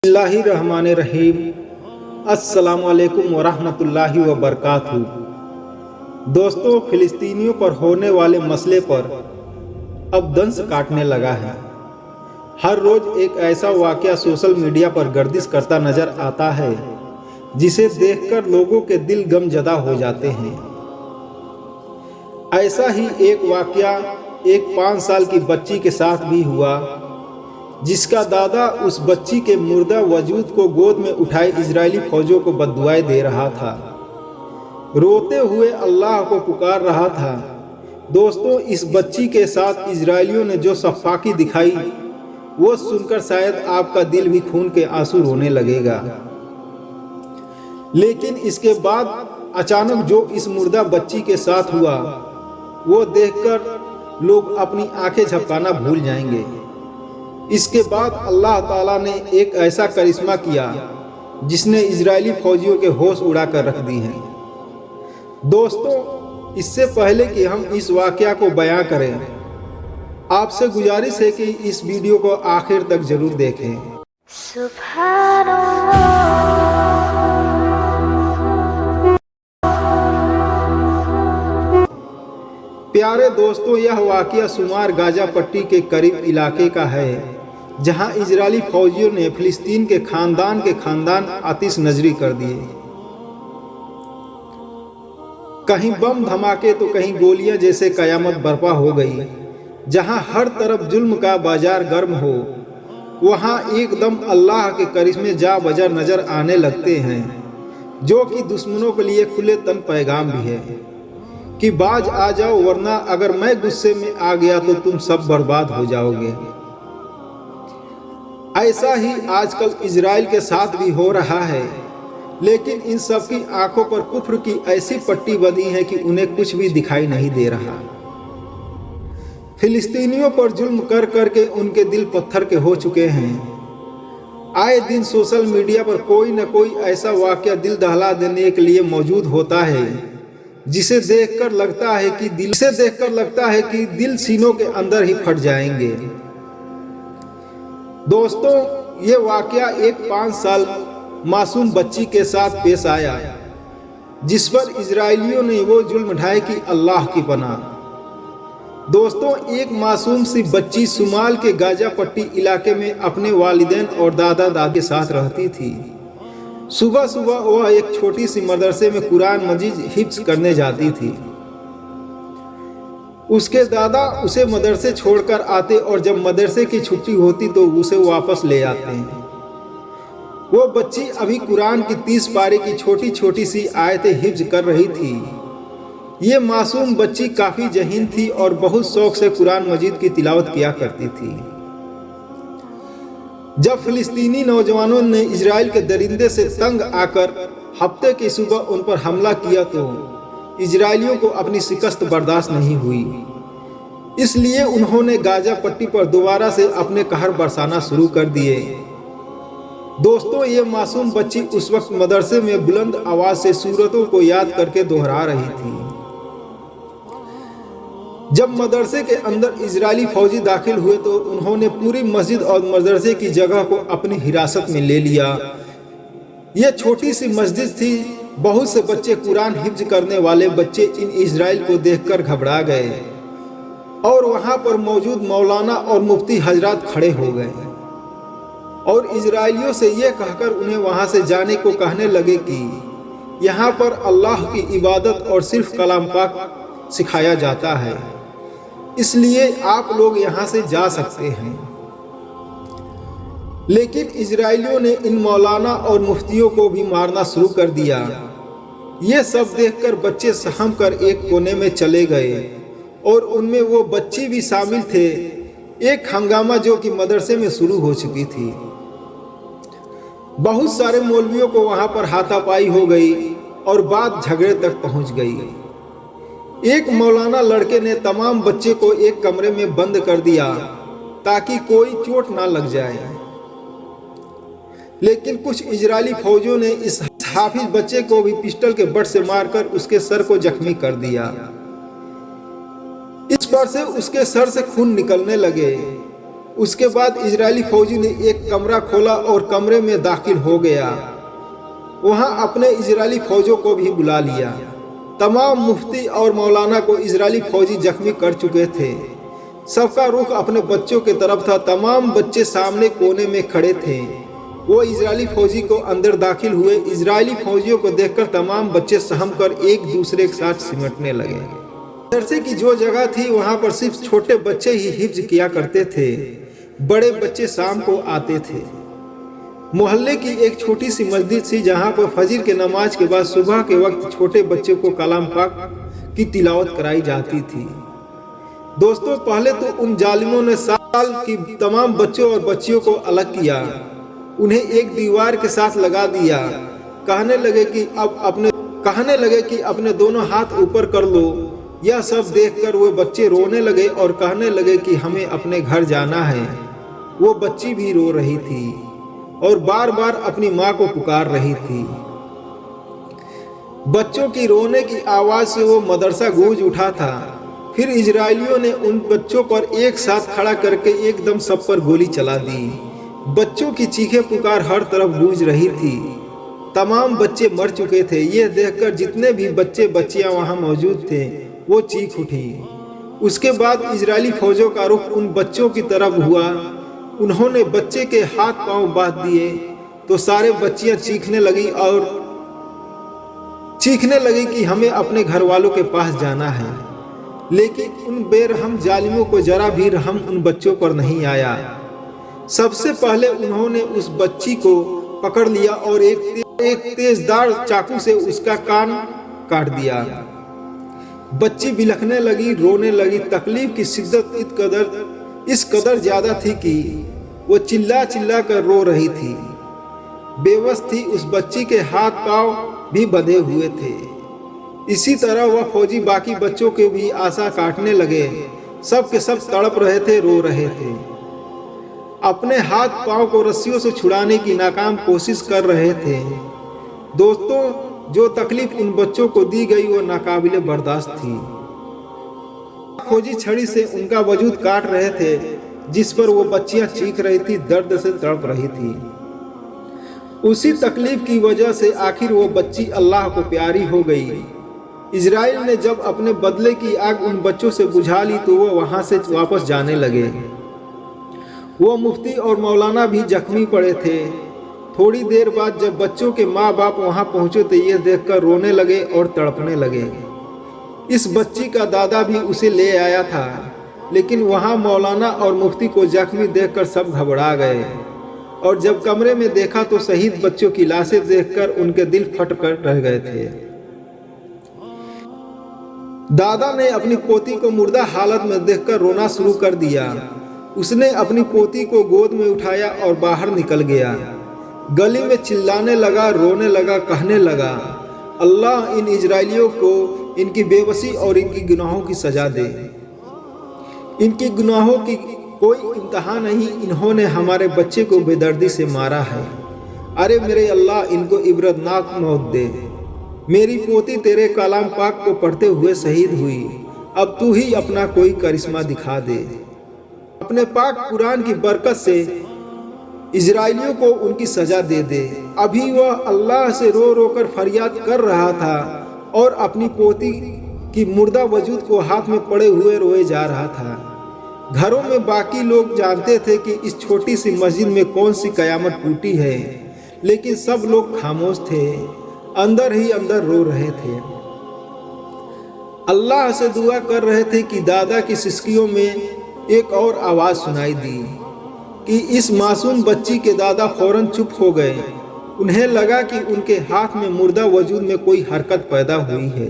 बिस्मिल्लाहिर्रहमानिर्रहीम। अस्सलामुअलैकुम वरहमतुल्लाहि वबरकातुहू। दोस्तों, फ़िलिस्तीनियों पर होने वाले मसले पर अब दंश काटने लगा है। हर रोज़ एक ऐसा वाक़या सोशल मीडिया पर गर्दिश करता नज़र आता है जिसे देखकर लोगों के दिल गमज़दा हो जाते हैं। ऐसा ही एक वाक़या एक 5 साल की बच्ची के साथ भी हुआ, जिसका दादा उस बच्ची के मुर्दा वजूद को गोद में उठाए इजरायली फौजों को बद्दुआएं दे रहा था, रोते हुए अल्लाह को पुकार रहा था। दोस्तों, इस बच्ची के साथ इजरायलियों ने जो सफाकी दिखाई वो सुनकर शायद आपका दिल भी खून के आंसू रोने लगेगा। लेकिन इसके बाद अचानक जो इस मुर्दा बच्ची के साथ हुआ वो देखकर लोग अपनी आंखें झपकाना भूल जाएंगे। इसके बाद अल्लाह ताला ने एक ऐसा करिश्मा किया जिसने इजरायली फौजियों के होश उड़ा कर रख दी हैं। दोस्तों, इससे पहले कि हम इस वाक़या को बयां करें, आपसे गुजारिश है कि इस वीडियो को आखिर तक जरूर देखें। प्यारे दोस्तों, यह वाक़या शुमार गाजा पट्टी के करीब इलाके का है, जहां इजरायली फौजियों ने फिलिस्तीन के खानदान आतिश नजरी कर दिए। कहीं बम धमाके तो कहीं गोलियां जैसे कयामत बर्पा हो गई। जहां हर तरफ जुल्म का बाजार गर्म हो, वहां एकदम अल्लाह के करिश्मे जा बजा नजर आने लगते हैं, जो कि दुश्मनों के लिए खुले तन पैगाम भी है कि बाज आ जाओ, वरना अगर मैं गुस्से में आ गया तो तुम सब बर्बाद हो जाओगे। ऐसा ही आजकल इजराइल के साथ भी हो रहा है, लेकिन इन सब की आंखों पर कुफ्र की ऐसी पट्टी बंधी है कि उन्हें कुछ भी दिखाई नहीं दे रहा। फिलिस्तीनियों पर जुल्म कर करके उनके दिल पत्थर के हो चुके हैं। आए दिन सोशल मीडिया पर कोई न कोई ऐसा वाक़या दिल दहला देने के लिए मौजूद होता है जिसे देखकर लगता है कि दिल सीनों के अंदर ही फट जाएंगे। दोस्तों, ये वाक़या एक 5 साल मासूम बच्ची के साथ पेश आया, जिस पर इजरायलियों ने वो जुल्म ढाए कि अल्लाह की पनाह। दोस्तों, एक मासूम सी बच्ची शुमाल के गाजा पट्टी इलाके में अपने वालिदैन और दादा दादी के साथ रहती थी। सुबह सुबह वह एक छोटी सी मदरसे में कुरान मजीद हिफ्ज़ करने जाती थी। उसके दादा उसे मदरसे छोड़कर आते और जब मदरसे की छुट्टी होती तो उसे वापस ले आते हैं। वो बच्ची अभी कुरान की 30 पारे की छोटी छोटी सी आयतें हिफ्ज़ कर रही थी। ये मासूम बच्ची काफ़ी जहीन थी और बहुत शौक से कुरान मजीद की तिलावत किया करती थी। जब फिलिस्तीनी नौजवानों ने इजराइल के दरिंदे से तंग आकर हफ्ते की सुबह उन पर हमला किया तो इजरायलियों को अपनी शिकस्त बर्दाश्त नहीं हुई। इसलिए उन्होंने गाजा पट्टी पर दोबारा से अपने कहर बरसाना शुरू कर दिए। दोस्तों, ये मासूम बच्ची उस वक्त मदरसे में बुलंद आवाज से सूरतों को याद करके दोहरा रही थी। जब मदरसे के अंदर इजरायली फौजी दाखिल हुए तो उन्होंने पूरी मस्जिद और मदरसे की जगह को अपनी हिरासत में ले लिया। यह छोटी सी मस्जिद थी। बहुत से बच्चे कुरान हिफ्ज करने वाले बच्चे इन इजराइल को देखकर घबरा गए और वहां पर मौजूद मौलाना और मुफ्ती हजरात खड़े हो गए और इजरायलियों से यह कहकर उन्हें वहां से जाने को कहने लगे कि यहाँ पर अल्लाह की इबादत और सिर्फ कलाम पाक सिखाया जाता है, इसलिए आप लोग यहाँ से जा सकते हैं। लेकिन इजरायलियों ने इन मौलाना और मुफ्तियों को भी मारना शुरू कर दिया। ये सब देखकर बच्चे सहम कर एक कोने में चले गए और उनमें वो बच्ची भी शामिल थे। एक हंगामा जो कि मदरसे में शुरू हो चुकी थी। बहुत सारे मौलवियों को वहां पर हाथापाई हो गई और बात झगड़े तक पहुंच गई। एक मौलाना लड़के ने तमाम बच्चे को एक कमरे में बंद कर दिया ताकि कोई चोट ना लग जाए। लेकिन कुछ इजरायली फौजियों ने इस हाफिज बच्चे को भी पिस्टल के बट से मारकर उसके सर को जख्मी कर दिया। इस पर से उसके सर से खून निकलने लगे उसके बाद इजरायली फौजी ने एक कमरा खोला और कमरे में दाखिल हो गया। वहां अपने इजरायली फौजों को भी बुला लिया। तमाम मुफ्ती और मौलाना को इजरायली फौजी जख्मी कर चुके थे। सबका रुख अपने बच्चों की तरफ था। तमाम बच्चे सामने कोने में खड़े थे। वो इजरायली फौजी को अंदर दाखिल हुए। इजरायली फौजियों को देखकर तमाम बच्चे सहम कर एक दूसरे के साथ सिमटने लगे। मदरसे की जो जगह थी वहां पर सिर्फ छोटे बच्चे ही हिफ्ज किया करते थे। बड़े बच्चे शाम को आते थे। मोहल्ले की एक छोटी सी मस्जिद थी जहां पर फजर के नमाज के बाद सुबह के वक्त छोटे बच्चे को कलाम पाक की तिलावत कराई जाती थी। दोस्तों, पहले तो उन जालिमों ने साल की तमाम बच्चों और बच्चियों को अलग किया, उन्हें एक दीवार के साथ लगा दिया। कहने लगे कि अपने दोनों हाथ ऊपर कर लो। यह सब देखकर वो बच्चे रोने लगे और कहने लगे कि हमें अपने घर जाना है। वो बच्ची भी रो रही थी और बार बार अपनी माँ को पुकार रही थी। बच्चों की रोने की आवाज से वो मदरसा गूंज उठा था। फिर इजरायलियों ने उन बच्चों पर एक साथ खड़ा करके एकदम सब पर गोली चला दी। बच्चों की चीखें पुकार हर तरफ गूंज रही थी। तमाम बच्चे मर चुके थे। यह देखकर जितने भी बच्चे बच्चियां वहां मौजूद थे वो चीख उठी। उसके बाद इजरायली फौजों का रुख उन बच्चों की तरफ हुआ। उन्होंने बच्चे के हाथ पांव बांध दिए तो सारे बच्चियां चीखने लगी कि हमें अपने घर वालों के पास जाना है। लेकिन उन बेरहम जालिमों को जरा भी रहम उन बच्चों पर नहीं आया। सबसे पहले उन्होंने उस बच्ची को पकड़ लिया और एक तेजदार चाकू से उसका कान काट दिया। बच्ची बिलखने लगी, रोने लगी। तकलीफ की शिद्दत इस कदर ज्यादा थी कि वो चिल्ला चिल्ला कर रो रही थी। बेबस थी। उस बच्ची के हाथ पांव भी बंधे हुए थे। इसी तरह वह फौजी बाकी बच्चों के भी आशा काटने लगे। सब के सब तड़प रहे थे, रो रहे थे। अपने हाथ पांव को रस्सियों से छुड़ाने की नाकाम कोशिश कर रहे थे। दोस्तों, जो तकलीफ उन बच्चों को दी गई वो नाकाबिले बर्दाश्त थी। फौजी छड़ी से उनका वजूद काट रहे थे, जिस पर वो बच्चियां चीख रही थी, दर्द से तड़प रही थी। उसी तकलीफ की वजह से आखिर वो बच्ची अल्लाह को प्यारी हो गई। इजराइल ने जब अपने बदले की आग उन बच्चों से बुझा ली तो वो वहां से वापस जाने लगे। वो मुफ्ती और मौलाना भी जख्मी पड़े थे। थोड़ी देर बाद जब बच्चों के माँ बाप वहां पहुंचे तो ये देखकर रोने लगे और तड़पने लगे। इस बच्ची का दादा भी उसे ले आया था, लेकिन वहां मौलाना और मुफ्ती को जख्मी देखकर सब घबरा गए और जब कमरे में देखा तो शहीद बच्चों की लाशें देखकर उनके दिल फट कर रह गए थे। दादा ने अपनी पोती को मुर्दा हालत में देखकर रोना शुरू कर दिया। उसने अपनी पोती को गोद में उठाया और बाहर निकल गया। गली में चिल्लाने लगा, रोने लगा, कहने लगा, अल्लाह इन इजरायलियों को इनकी बेबसी और इनकी गुनाहों की सजा दे। इनकी गुनाहों की कोई इंतहा नहीं। इन्होंने हमारे बच्चे को बेदर्दी से मारा है। अरे मेरे अल्लाह, इनको इबरतनाक मौत दे। मेरी पोती तेरे कलाम पाक को पढ़ते हुए शहीद हुई। अब तू ही अपना कोई करिश्मा दिखा दे। अपने पाक कुरान की बरकत से इजरायलियों को उनकी सजा दे दे। अभी वह अल्लाह से रो रो कर फरियाद कर रहा था और अपनी पोती की मुर्दा वजूद को हाथ में पड़े हुए रोए जा रहा था। घरों में बाकी लोग जानते थे कि इस छोटी सी मस्जिद में कौन सी कयामत टूटी है, लेकिन सब लोग खामोश थे, अंदर ही अंदर रो रहे थे। अल्लाह से दुआ कर रहे थे कि दादा की सिसकियों में एक और आवाज़ सुनाई दी कि इस मासूम बच्ची के दादा फौरन चुप हो गए। उन्हें लगा कि उनके हाथ में मुर्दा वजूद में कोई हरकत पैदा हुई है।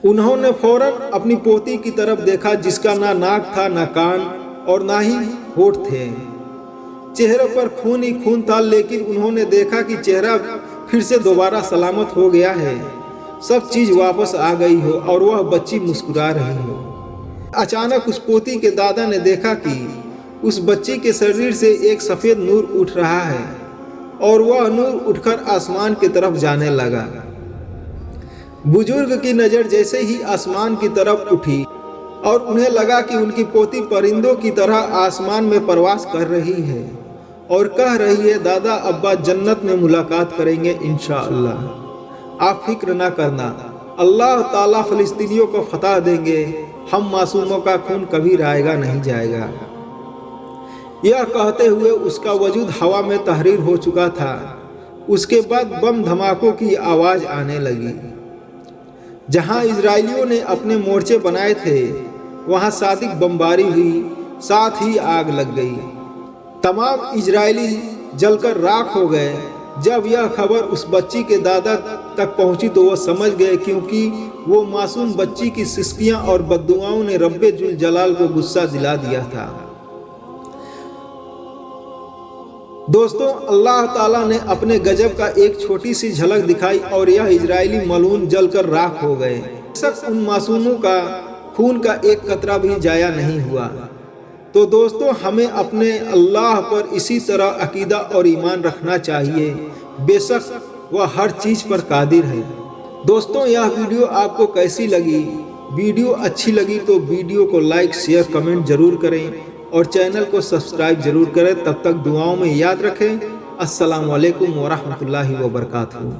उन्होंने फौरन अपनी पोती की तरफ देखा, जिसका ना नाक था, ना कान और ना ही होठ थे। चेहरे पर खून ही खून था, लेकिन उन्होंने देखा कि चेहरा फिर से दोबारा सलामत हो गया है, सब चीज वापस आ गई हो और वह बच्ची मुस्कुरा रही हो। अचानक उस पोती के दादा ने देखा कि उस बच्ची के शरीर से एक सफ़ेद नूर उठ रहा है और वह नूर उठकर आसमान की तरफ जाने लगा। बुजुर्ग की नज़र जैसे ही आसमान की तरफ उठी और उन्हें लगा कि उनकी पोती परिंदों की तरह आसमान में प्रवास कर रही है और कह रही है, दादा अब्बा जन्नत में मुलाकात करेंगे इंशाअल्लाह, आप फिक्र ना करना, अल्लाह ताला फ़लस्तीनियों को फतह देंगे, हम मासूमों का खून कभी रायगा नहीं जाएगा। यह कहते हुए उसका वजूद हवा में तहरीर हो चुका था। उसके बाद बम धमाकों की आवाज़ आने लगी। जहां इजरायलियों ने अपने मोर्चे बनाए थे वहां सादिक बमबारी हुई, साथ ही आग लग गई। तमाम इजरायली जलकर राख हो गए। जब यह खबर उस बच्ची के दादा तक पहुंची तो वह समझ गए, क्योंकि वो मासूम बच्ची की सिसकियां और बद्दुआओं ने रब्बे जुल जलाल को गुस्सा दिला दिया था। दोस्तों, अल्लाह ताला ने अपने गजब का एक छोटी सी झलक दिखाई और यह इजरायली मलून जलकर राख हो गए। बेशक उन मासूमों का खून का एक कतरा भी जाया नहीं हुआ। तो दोस्तों, हमें अपने अल्लाह पर इसी तरह अकीदा और ईमान रखना चाहिए। बेशक वह हर चीज़ पर कादिर है। दोस्तों, यह वीडियो आपको कैसी लगी? वीडियो अच्छी लगी तो वीडियो को लाइक शेयर कमेंट जरूर करें और चैनल को सब्सक्राइब जरूर करें। तब तक दुआओं में याद रखें। अस्सलामु अलैकुम वरहमतुल्लाहि वबरकातुहू।